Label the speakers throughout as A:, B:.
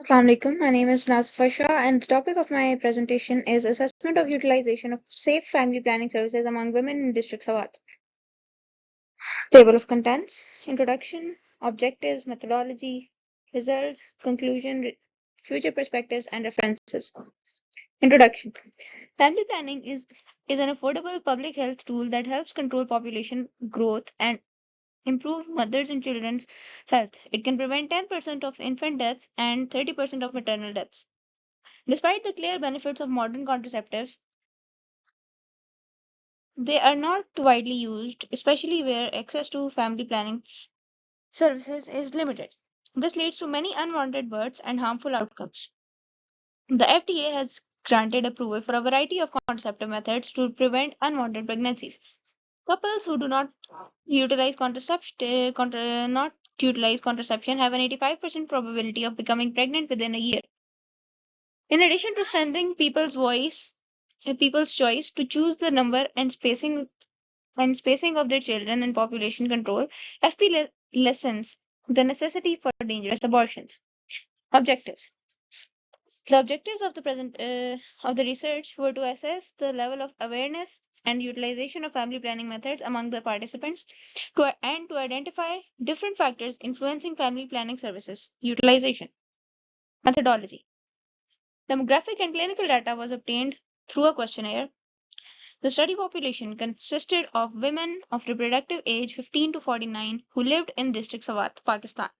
A: Assalamu alaikum. My name is Nazifa Shah, and the topic of my presentation is assessment of utilization of safe family planning services among women in District Sawat. Table of contents, introduction, objectives, methodology, results, conclusion, future perspectives, and references. Introduction. Family planning is an affordable public health tool that helps control population growth and improve mothers and children's health. It can prevent 10% of infant deaths and 30% of maternal deaths. Despite the clear benefits of modern contraceptives, they are not widely used, especially where access to family planning services is limited. This leads to many unwanted births and harmful outcomes. The FDA has granted approval for a variety of contraceptive methods to prevent unwanted pregnancies. Couples who do not utilize contraception have an 85% probability of becoming pregnant within a year. In addition to strengthening people's choice to choose the number and spacing of their children and population control, lessens the necessity for dangerous abortions. Objectives. The objectives of the research were to assess the level of awareness and utilization of family planning methods among the participants and to identify different factors influencing family planning services utilization. Methodology. Demographic and clinical data was obtained through a questionnaire. The study population consisted of women of reproductive age 15 to 49 who lived in District Sawat, Pakistan.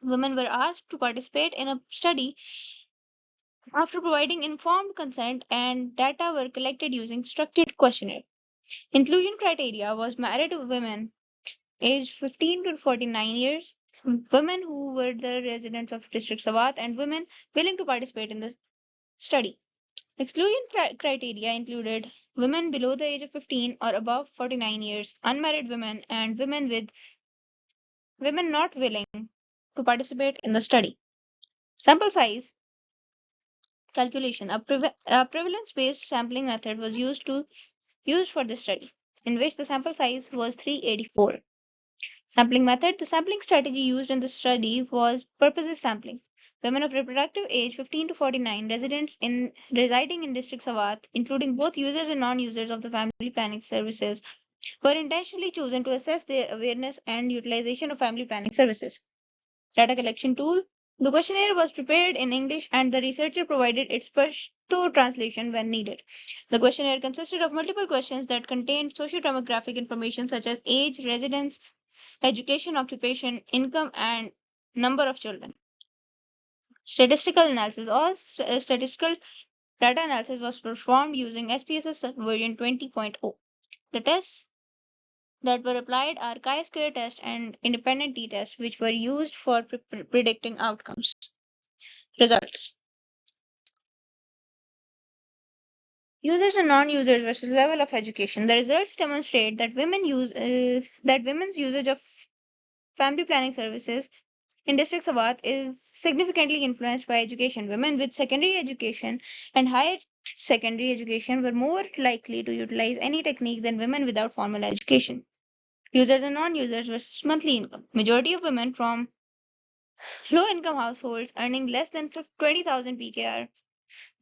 A: Women were asked to participate in a study after providing informed consent, and data were collected using structured questionnaire. Inclusion criteria was married women aged 15 to 49 years, women who were the residents of District Sawat, and women willing to participate in the study. Exclusion criteria included women below the age of 15 or above 49 years, unmarried women, and women not willing to participate in the study. Sample size calculation. A prevalence-based sampling method was used for this study, in which the sample size was 384. Sampling method. The sampling strategy used in the study was purposive sampling. Women of reproductive age 15 to 49 residing in District Sawat, including both users and non-users of the family planning services, were intentionally chosen to assess their awareness and utilization of family planning services. Data collection tool. The questionnaire was prepared in English and the researcher provided its Pashto translation when needed. The questionnaire consisted of multiple questions that contained socio-demographic information such as age, residence, education, occupation, income, and number of children. Statistical analysis. All statistical data analysis was performed using SPSS version 20.0. The tests that were applied are chi-square test and independent t-test, which were used for predicting outcomes. Results. Users and non-users versus level of education. The results demonstrate that women's usage of family planning services in District Sawat is significantly influenced by education. Women with secondary education and higher secondary education were more likely to utilize any technique than women without formal education. Users and non-users versus monthly income. Majority of women from low-income households earning less than 20,000 PKR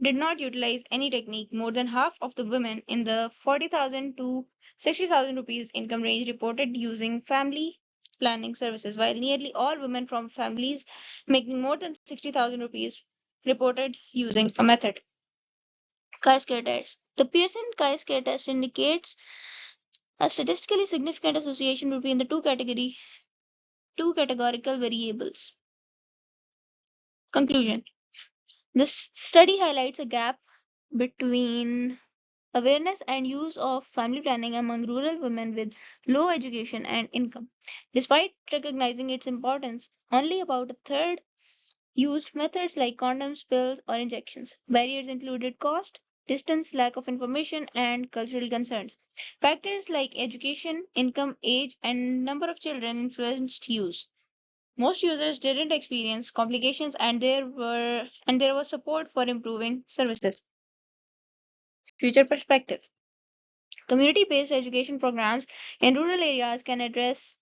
A: did not utilize any technique. More than half of the women in the 40,000 to 60,000 rupees income range reported using family planning services, while nearly all women from families making more than 60,000 rupees reported using a method. Chi-square test. The Pearson chi-square test indicates a statistically significant association between the two categorical variables. Conclusion. This study highlights a gap between awareness and use of family planning among rural women with low education and income. Despite recognizing its importance, only about a third used methods like condoms, pills, or injections. Barriers included cost, distance, lack of information, and cultural concerns. Factors like education, income, age, and number of children influenced use. Most users didn't experience complications and there was support for improving services. Future perspective. Community-based education programs in rural areas can address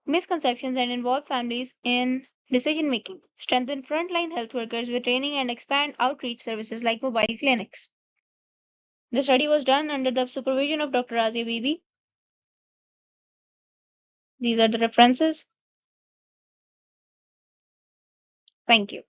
A: misconceptions and involve families in Decision making. Strengthen frontline health workers with training and expand outreach services like mobile clinics. The study was done under the supervision of Dr. Razia Bibi. These are the references. Thank you.